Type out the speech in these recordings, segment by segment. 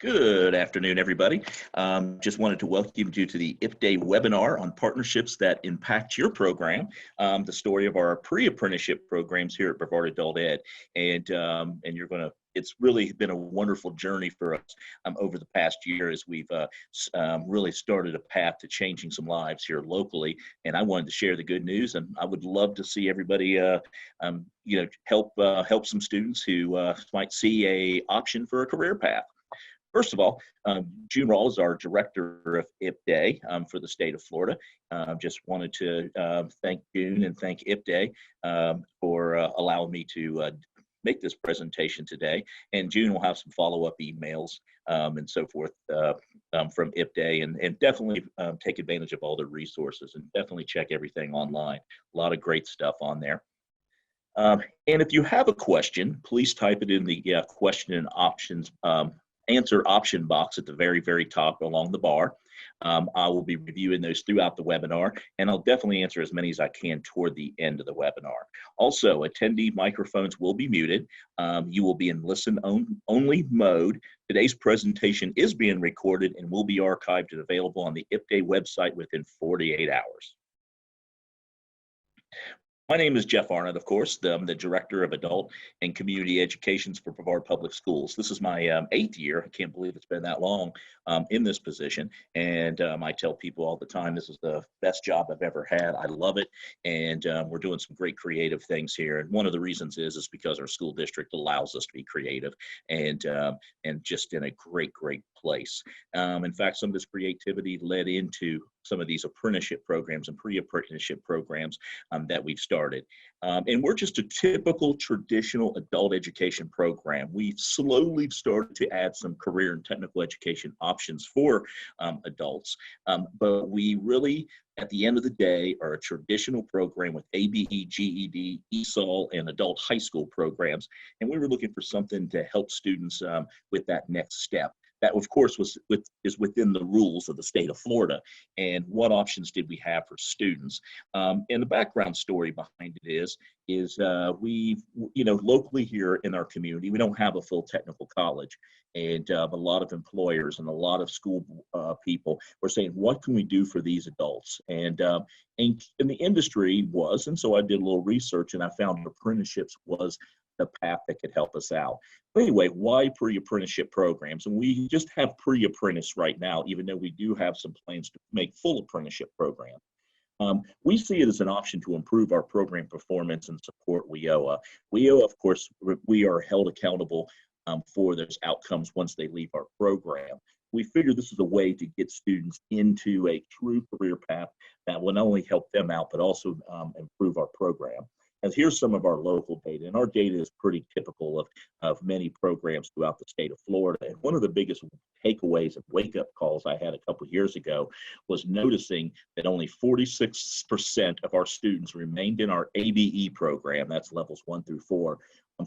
Good afternoon, everybody. Just wanted to welcome you to the IP Day webinar on partnerships that impact your program, the story of our pre-apprenticeship programs here at Brevard Adult Ed. And it's really been a wonderful journey for us over the past year as we've really started a path to changing some lives here locally. And I wanted to share the good news, and I would love to see everybody help some students who might see a option for a career path. First of all, June Rawl is our director of IP Day for the state of Florida. Just wanted to thank June and thank IP Day for allowing me to make this presentation today. And June will have some follow-up emails and so forth from IP Day, and definitely take advantage of all the resources and definitely check everything online. A lot of great stuff on there. And if you have a question, please type it in the question and options answer option box at the very, very top along the bar. I will be reviewing those throughout the webinar, and I'll definitely answer as many as I can toward the end of the webinar. Also, attendee microphones will be muted. You will be in listen-only mode. Today's presentation is being recorded and will be archived and available on the IP Day website within 48 hours. My name is Jeff Arnott, of course. I'm the Director of Adult and Community Education for Brevard Public Schools. This is my 8th year. I can't believe it's been that long in this position. And I tell people all the time, this is the best job I've ever had. I love it. And we're doing some great creative things here. And one of the reasons is because our school district allows us to be creative and just in a great, great place. In fact, some of this creativity led into some of these apprenticeship programs and pre-apprenticeship programs that we've started. And we're just a typical traditional adult education program. We've slowly started to add some career and technical education options for adults, but we really, at the end of the day, are a traditional program with ABE, GED, ESOL, and adult high school programs. And we were looking for something to help students with that next step. That, of course, is within the rules of the state of Florida. And what options did we have for students? And the background story behind it is we, locally here in our community, we don't have a full technical college. And a lot of employers and a lot of school people were saying, what can we do for these adults? And the industry was, and so I did a little research and I found apprenticeships was the path that could help us out. But anyway, why pre-apprenticeship programs? And we just have pre-apprentice right now, even though we do have some plans to make full apprenticeship programs. We see it as an option to improve our program performance and support WIOA. WIOA, of course, we are held accountable for those outcomes once they leave our program. We figure this is a way to get students into a true career path that will not only help them out, but also improve our program. And here's some of our local data, and our data is pretty typical of many programs throughout the state of Florida. And one of the biggest takeaways of wake-up calls I had a couple of years ago was noticing that only 46% of our students remained in our ABE program, that's levels 1 through 4,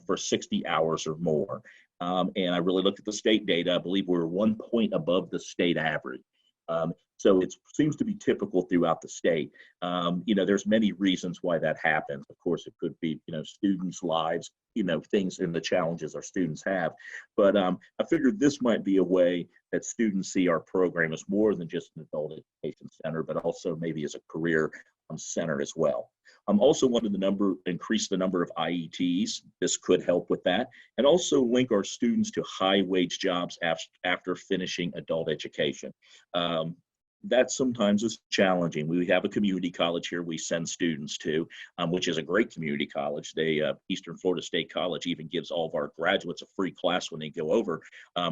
for 60 hours or more. And I really looked at the state data. I believe we're 1 point above the state average. So it seems to be typical throughout the state. There's many reasons why that happens. Of course, it could be, students' lives, things and the challenges our students have. But I figured this might be a way that students see our program as more than just an adult education center, but also maybe as a career center as well. Also wanted to increase the number of IETs. This could help with that, and also link our students to high-wage jobs after finishing adult education. That sometimes is challenging. We have a community college here we send students to, which is a great community college. Eastern Florida State College even gives all of our graduates a free class when they go over.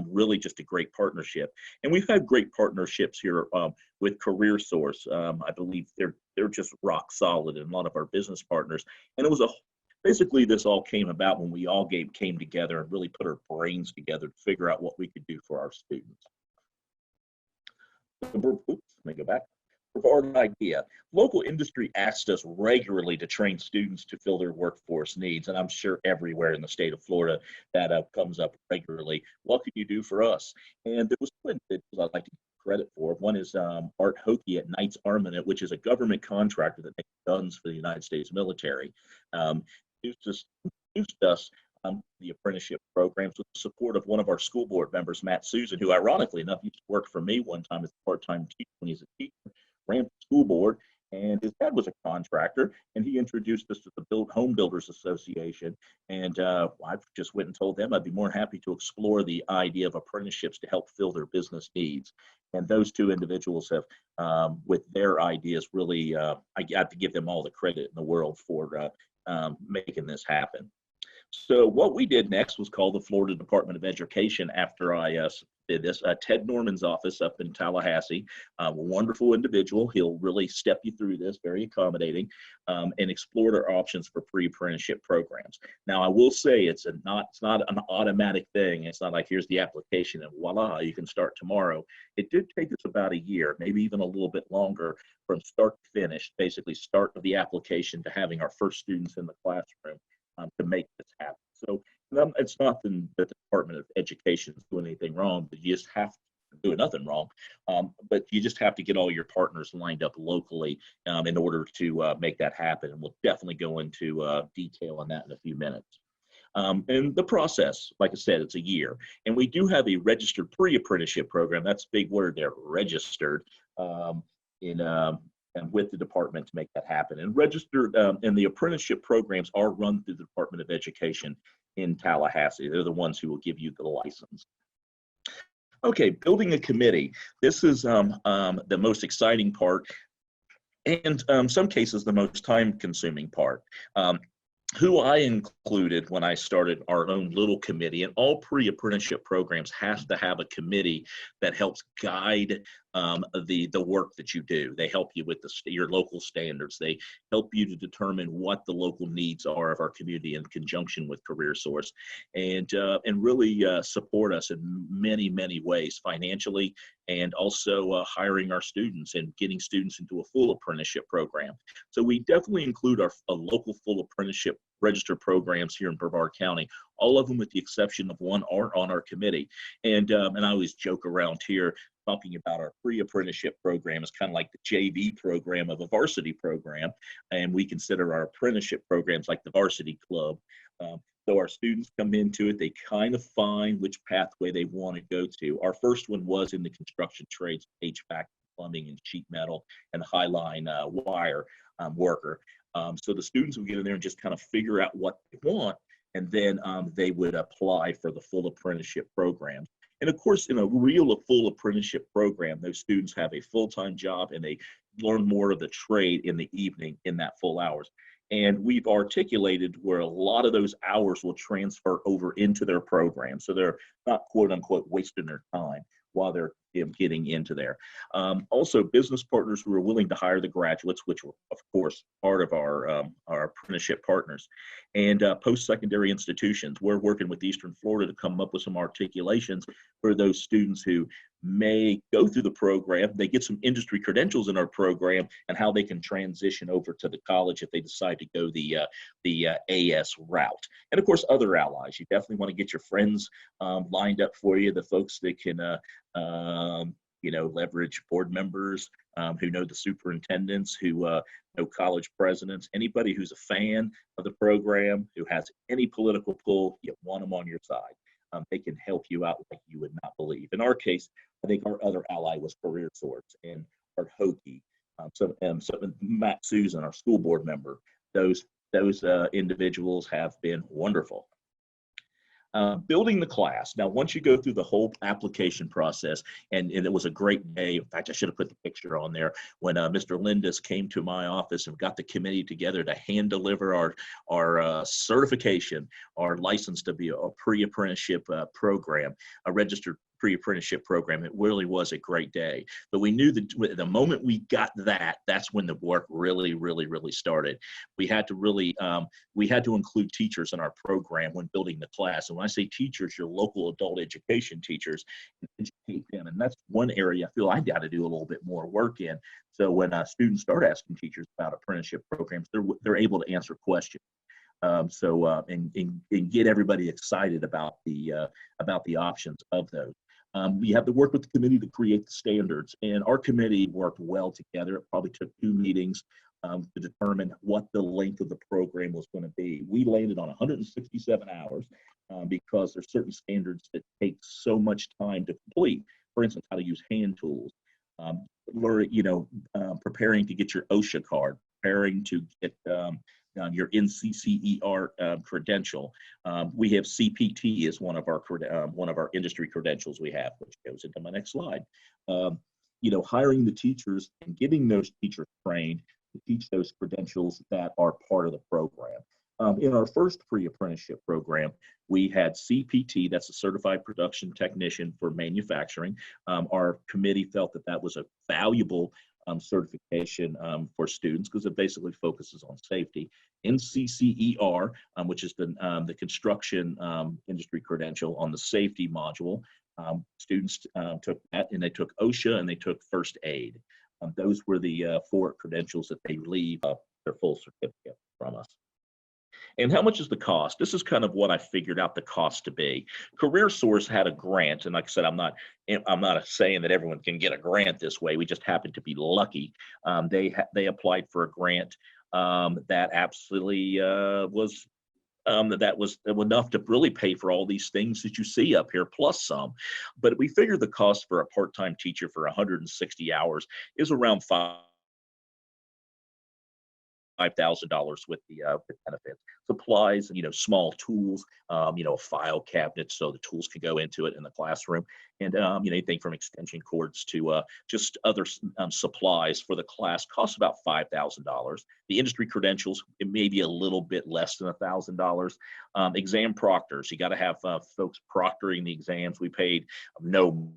Really just a great partnership. And we've had great partnerships here with Career Source. I believe they're just rock solid, and a lot of our business partners. And it was basically this all came about when we all came together and really put our brains together to figure out what we could do for our students. Let me go back. Brevard idea. Local industry asks us regularly to train students to fill their workforce needs, and I'm sure everywhere in the state of Florida that comes up regularly. What can you do for us? And there was one that I'd like to give credit for. One is Art Hokie at Knights Armament, which is a government contractor that makes guns for the United States military. Introduced us the apprenticeship programs with the support of one of our school board members, Matt Susan, who ironically enough used to work for me one time as a part-time teacher when he's a teacher, ran the school board, and his dad was a contractor, and he introduced us to the Home Builders Association. And I just went and told them I'd be more than happy to explore the idea of apprenticeships to help fill their business needs. And those two individuals have, with their ideas, really, I got to give them all the credit in the world for making this happen. So what we did next was call the Florida Department of Education after I did this. Ted Norman's office up in Tallahassee, a wonderful individual. He'll really step you through this, very accommodating, and explored our options for pre-apprenticeship programs. Now, I will say it's not an automatic thing. It's not like here's the application and voila, you can start tomorrow. It did take us about a year, maybe even a little bit longer, from start to finish, basically start of the application to having our first students in the classroom. To make this happen. So it's not that the Department of Education is doing anything wrong, but you just have to do nothing wrong. But you just have to get all your partners lined up locally in order to make that happen. And we'll definitely go into detail on that in a few minutes. And the process, like I said, it's a year. And we do have a registered pre-apprenticeship program. That's a big word there, registered, and with the department to make that happen. And registered, and the apprenticeship programs are run through the Department of Education in Tallahassee. They're the ones who will give you the license. Okay, building a committee. This is the most exciting part, and some cases the most time-consuming part. Who I included when I started our own little committee, and all pre-apprenticeship programs has to have a committee that helps guide the work that you do. They help you with your local standards. They help you to determine what the local needs are of our community in conjunction with CareerSource, and really support us in many, many ways, financially, and also hiring our students and getting students into a full apprenticeship program. So we definitely include a local full apprenticeship registered programs here in Brevard County. All of them, with the exception of one, are on our committee. And I always joke around here talking about our pre-apprenticeship program is kind of like the JV program of a varsity program, and we consider our apprenticeship programs like the varsity club. So our students come into it, they kind of find which pathway they want to go to. Our first one was in the construction trades, HVAC, plumbing, and sheet metal, and high-line wire worker. So the students would get in there and just kind of figure out what they want, and then they would apply for the full apprenticeship program. And of course, in a full apprenticeship program, those students have a full-time job and they learn more of the trade in the evening in that full hours. And we've articulated where a lot of those hours will transfer over into their program. So they're not, quote unquote, wasting their time while they're getting into there. Also, business partners who are willing to hire the graduates, which were, of course, part of our apprenticeship partners, and post-secondary institutions. We're working with Eastern Florida to come up with some articulations for those students who may go through the program. They get some industry credentials in our program, and how they can transition over to the college if they decide to go the AS route. And of course, other allies. You definitely want to get your friends lined up for you, the folks that can leverage board members who know the superintendents, who know college presidents, anybody who's a fan of the program, who has any political pull. You want them on your side. They can help you out like you would not believe. In our case, I think our other ally was CareerSource and Art Hokie. So Matt Susan, our school board member, those individuals have been wonderful. Building the class. Now, once you go through the whole application process, and it was a great day. In fact, I should have put the picture on there when Mr. Lindis came to my office and got the committee together to hand deliver our certification, our license to be a pre-apprenticeship program, a registered pre-apprenticeship program. It really was a great day. But we knew that the moment we got that, that's when the work really, really, really started. We had to really, we had to include teachers in our program when building the class. And when I say teachers, your local adult education teachers, and educate them. And that's one area I feel I got to do a little bit more work in. So when students start asking teachers about apprenticeship programs, they're able to answer questions. And get everybody excited about the options of those. We have to work with the committee to create the standards, and our committee worked well together. It probably took 2 meetings to determine what the length of the program was going to be. We landed on 167 hours because there's certain standards that take so much time to complete. For instance, how to use hand tools, preparing to get your OSHA card, preparing to get your NCCER credential. We have CPT as one of our industry credentials we have, which goes into my next slide. Hiring the teachers and getting those teachers trained to teach those credentials that are part of the program. In our first pre-apprenticeship program, we had CPT, that's a Certified Production Technician for Manufacturing. Our committee felt that that was a valuable certification for students because it basically focuses on safety. NCCER, which is the construction industry credential on the safety module. Students took that, and they took OSHA and they took first aid. Those were the 4 credentials that they leave their full certificate from us. And how much is the cost? This is kind of what I figured out the cost to be. CareerSource had a grant, and like I said, I'm not saying that everyone can get a grant this way. We just happened to be lucky. They applied for a grant that absolutely was enough to really pay for all these things that you see up here, plus some. But we figured the cost for a part-time teacher for 160 hours is around $5,000 with the benefits, supplies, and small tools, a file cabinet so the tools can go into it in the classroom, and anything from extension cords to just other supplies for the class costs about $5,000. The industry credentials, it may be a little bit less than $1,000. Exam proctors, you got to have folks proctoring the exams. We paid no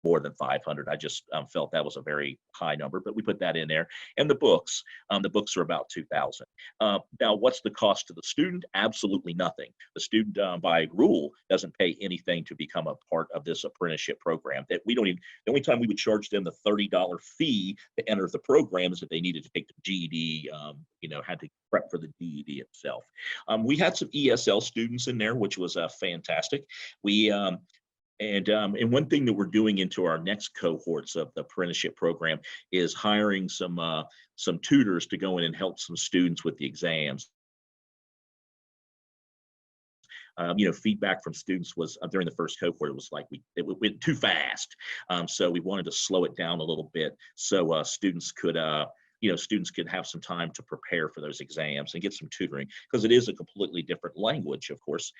more than 500. I just felt that was a very high number, but we put that in there. And the books are about 2,000. Now, what's the cost to the student? Absolutely nothing. The student, by rule, doesn't pay anything to become a part of this apprenticeship program. That we don't even. The only time we would charge them the $30 fee to enter the program is if they needed to take the GED. Had to prep for the GED itself. We had some ESL students in there, which was fantastic. And one thing that we're doing into our next cohorts of the apprenticeship program is hiring some tutors to go in and help some students with the exams. Feedback from students was during the first cohort, it was like it went too fast. So we wanted to slow it down a little bit so students could have some time to prepare for those exams and get some tutoring, because it is a completely different language, of course.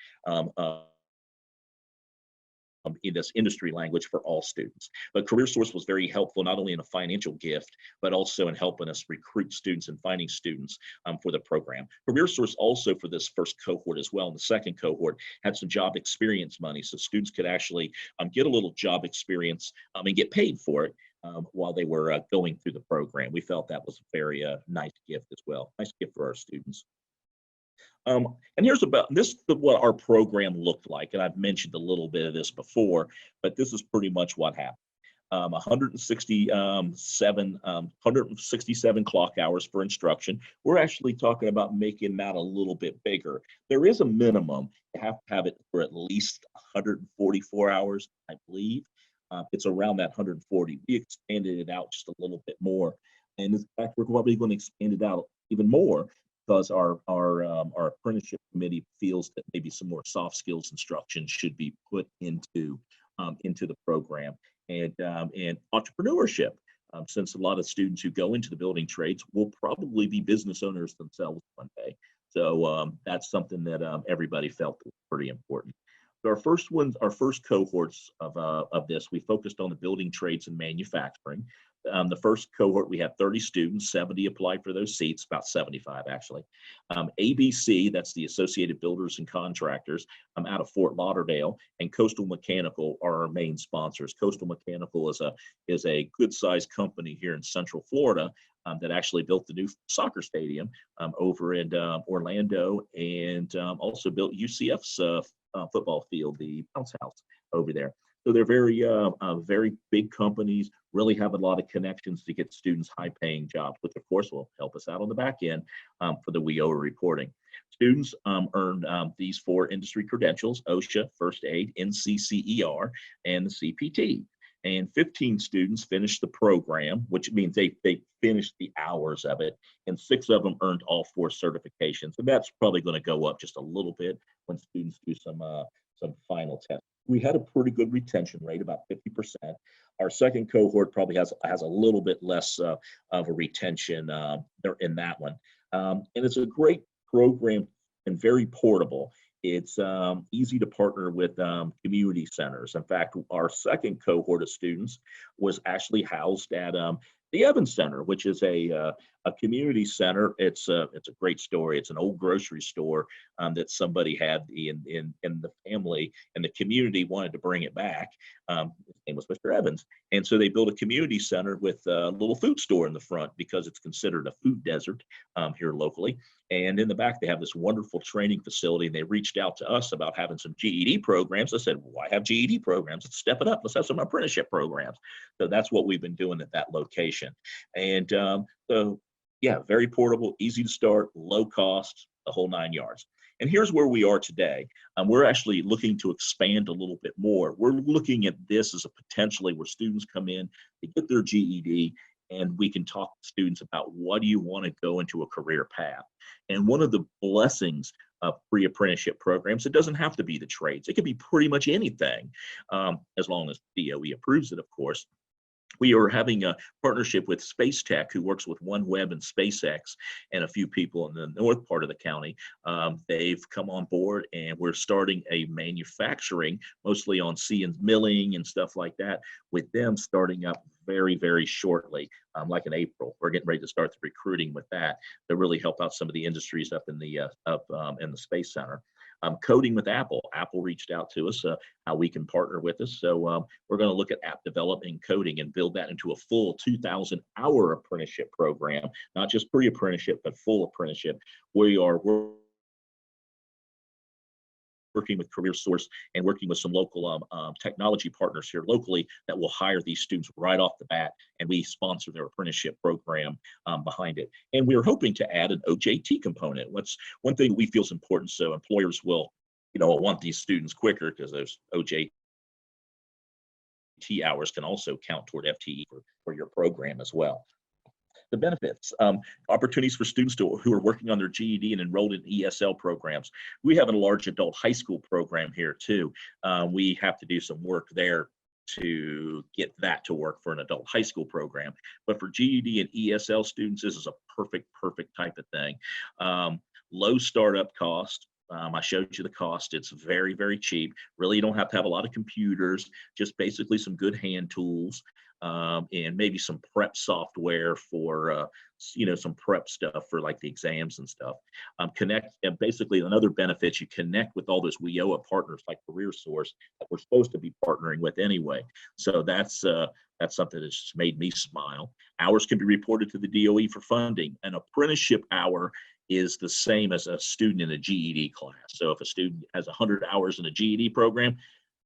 In this industry language for all students. But CareerSource was very helpful, not only in a financial gift, but also in helping us recruit students and finding students for the program. CareerSource also, for this first cohort as well, and the second cohort, had some job experience money, so students could actually get a little job experience and get paid for it while they were going through the program. We felt that was a very nice gift as well, nice gift for our students. And here's what our program looked like. And I've mentioned a little bit of this before, but this is pretty much what happened. 167 clock hours for instruction. We're actually talking about making that a little bit bigger. There is a minimum. You have to have it for at least 144 hours, I believe. It's around that 140. We expanded it out just a little bit more. And in fact, we're probably going to expand it out even more, because our apprenticeship committee feels that maybe some more soft skills instruction should be put into the program, and entrepreneurship, since a lot of students who go into the building trades will probably be business owners themselves one day. So that's something that everybody felt was pretty important. So our first cohorts of this, we focused on the building trades and manufacturing. The first cohort, we had 30 students, 70 applied for those seats, about 75 actually. ABC, that's the Associated Builders and Contractors out of Fort Lauderdale, and Coastal Mechanical are our main sponsors. Coastal Mechanical is a good-sized company here in Central Florida that actually built the new soccer stadium over in Orlando, and also built UCF's football field, the bounce house over there. So they're very big companies, really have a lot of connections to get students high-paying jobs, which of course will help us out on the back end for the WIOA reporting. Students earned these 4 industry credentials: OSHA, First Aid, NCCER, and the CPT. and 15 students finished the program, which means they finished the hours of it, and 6 of them earned all 4 certifications. And that's probably going to go up just a little bit when students do some final tests. We had a pretty good retention rate, about 50%. Our second cohort probably has a little bit less of a retention there in that one. And it's a great program and very portable. It's easy to partner with community centers. In fact, our second cohort of students was actually housed at the Evans Center, which is a community center. It's a great story. It's an old grocery store that somebody had in the family, and the community wanted to bring it back. His name was Mr. Evans, and so they built a community center with a little food store in the front because it's considered a food desert here locally. And in the back, they have this wonderful training facility. And they reached out to us about having some GED programs. I said, why have GED programs? Let's step it up. Let's have some apprenticeship programs. So that's what we've been doing at that location. And so, yeah, very portable, easy to start, low cost, the whole 9 yards. And here's where we are today. We're actually looking to expand a little bit more. We're looking at this as a potentially where students come in to get their GED, and we can talk to students about what do you want to go into a career path. And one of the blessings of pre-apprenticeship programs, it doesn't have to be the trades. It could be pretty much anything, as long as DOE approves it, of course. We are having a partnership with Space Tech, who works with OneWeb and SpaceX and a few people in the north part of the county. They've come on board, and we're starting a manufacturing, mostly on CNC milling and stuff like that, with them starting up very, very shortly, like in April. We're getting ready to start the recruiting with that to really help out some of the industries up in the Space Center. Coding with Apple. Apple reached out to us how we can partner with us. So we're going to look at app development and coding and build that into a full 2,000-hour apprenticeship program, not just pre-apprenticeship, but full apprenticeship. We're working with Career Source and working with some local technology partners here locally that will hire these students right off the bat, and we sponsor their apprenticeship program behind it. And we're hoping to add an OJT component. What's one thing we feel is important, so employers will, want these students quicker, because those OJT hours can also count toward FTE for your program as well. The benefits, opportunities for students who are working on their GED and enrolled in ESL programs. We have a large adult high school program here too. We have to do some work there to get that to work for an adult high school program. But for GED and ESL students, this is a perfect type of thing. Low startup cost. I showed you the cost. It's very, very cheap. Really, you don't have to have a lot of computers, just basically some good hand tools. And maybe some prep software for, some prep stuff for like the exams and stuff. And basically another benefit, you connect with all those WIOA partners like Career Source that we're supposed to be partnering with anyway. So that's something that's just made me smile. Hours can be reported to the DOE for funding. An apprenticeship hour is the same as a student in a GED class. So if a student has 100 hours in a GED program,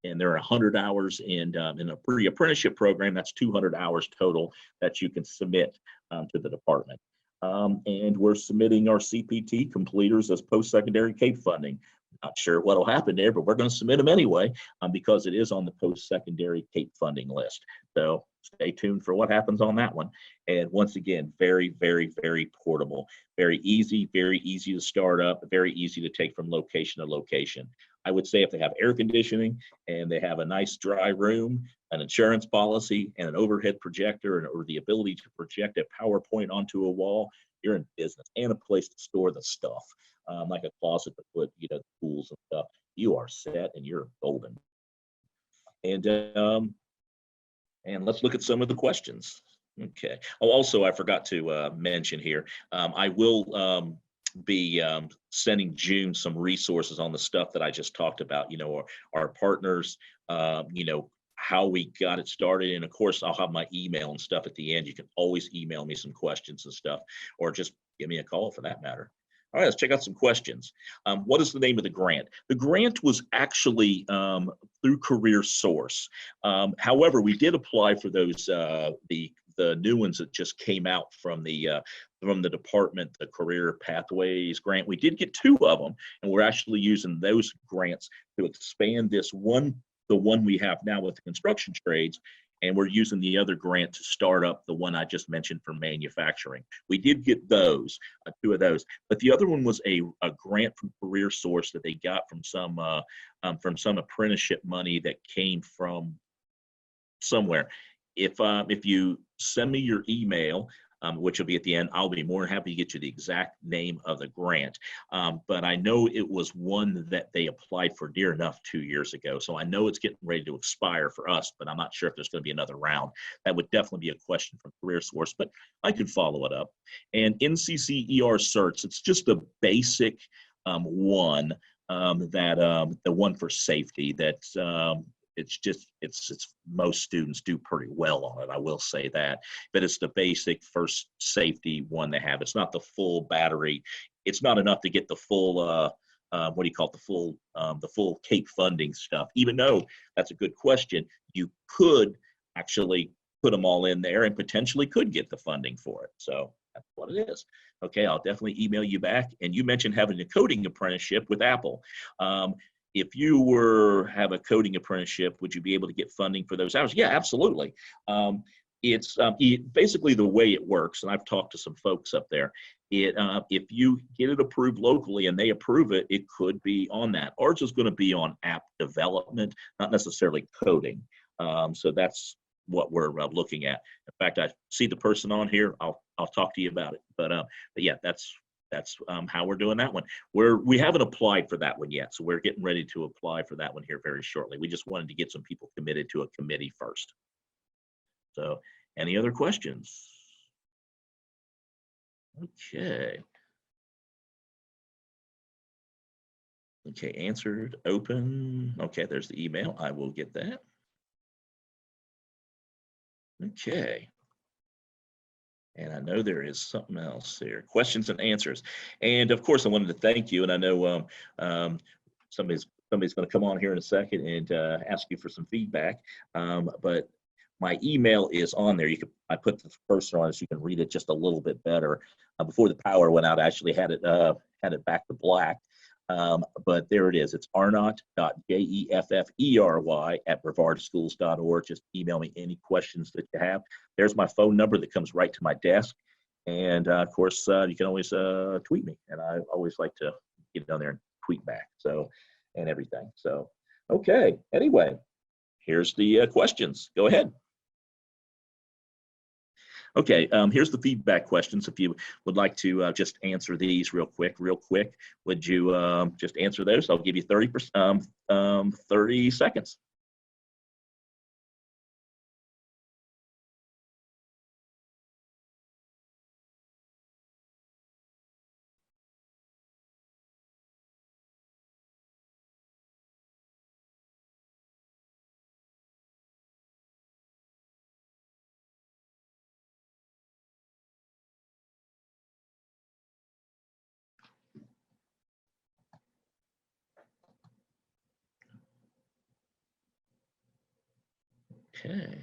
and there are 100 hours in a pre-apprenticeship program, that's 200 hours total that you can submit to the department. And we're submitting our CPT completers as post-secondary CAPE funding. Not sure what'll happen there, but we're going to submit them anyway because it is on the post-secondary CAPE funding list. So stay tuned for what happens on that one. And once again, very, very, very portable, very easy to start up, very easy to take from location to location. I would say if they have air conditioning and they have a nice dry room, an insurance policy, and an overhead projector, or the ability to project a PowerPoint onto a wall, you're in business, and a place to store the stuff, like a closet to put, tools and stuff. You are set and you're golden. And let's look at some of the questions. Okay. Oh, also, I forgot to mention here, I will be sending June some resources on the stuff that I just talked about, our partners, how we got it started. And of course, I'll have my email and stuff at the end. You can always email me some questions and stuff, or just give me a call for that matter. All right, let's check out some questions. What is the name of the grant? The grant was actually through Career Source. However, we did apply for those, the new ones that just came out from the department, the Career Pathways grant. We did get 2 of them, and we're actually using those grants to expand this one, the one we have now with the construction trades, and we're using the other grant to start up the one I just mentioned for manufacturing. We did get those, two of those, but the other one was a grant from Career Source that they got from some apprenticeship money that came from somewhere. If you send me your email, which will be at the end, I'll be more than happy to get you the exact name of the grant. But I know it was one that they applied for near enough 2 years ago. So I know it's getting ready to expire for us, but I'm not sure if there's going to be another round. That would definitely be a question from Career Source, but I could follow it up. And NCCER certs, it's just a basic one the one for safety that it's most students do pretty well on it. I will say that, but it's the basic first safety one they have. It's not the full battery. It's not enough to get the full what do you call it, the full CAPE funding stuff. Even though that's a good question, you could actually put them all in there and potentially could get the funding for it. So that's what it is. Okay, I'll definitely email you back. And you mentioned having a coding apprenticeship with Apple. If you have a coding apprenticeship, would you be able to get funding for those hours? Yeah, absolutely. It's basically the way it works, and I've talked to some folks up there. If you get it approved locally and they approve it, it could be on that. Ours is going to be on app development, not necessarily coding. So that's what we're looking at. In fact, I see the person on here. I'll talk to you about it. But yeah, that's how we're doing that one. We haven't applied for that one yet, so we're getting ready to apply for that one here very shortly. We just wanted to get some people committed to a committee first. So, any other questions? Okay. Okay, answered, open. Okay, there's the email. I will get that. Okay. And I know there is something else there. Questions and answers. And of course, I wanted to thank you. And I know somebody's going to come on here in a second and ask you for some feedback. But my email is on there. I put the cursor on it so you can read it just a little bit better. Before the power went out, I actually had it back to black. But there it is. It's arnott.jeffery@brevardschools.org. Just email me any questions that you have. There's my phone number that comes right to my desk. And of course, you can always tweet me. And I always like to get down there and tweet back. So, and everything. So, okay. Anyway, here's the questions. Go ahead. Okay, here's the feedback questions. If you would like to just answer these real quick, would you just answer those? I'll give you 30 seconds. Okay.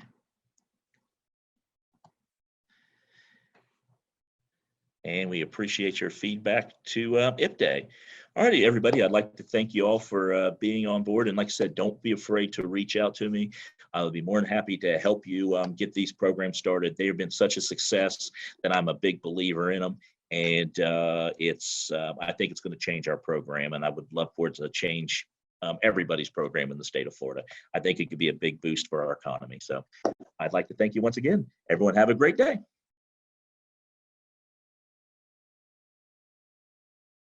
And we appreciate your feedback to IPDAY. All righty, everybody, I'd like to thank you all for being on board. And like I said, don't be afraid to reach out to me. I'll be more than happy to help you get these programs started. They have been such a success that I'm a big believer in them. And I think it's going to change our program. And I would love for it to change everybody's program in the state of Florida. I think it could be a big boost for our economy. So I'd like to thank you once again. Everyone have a great day.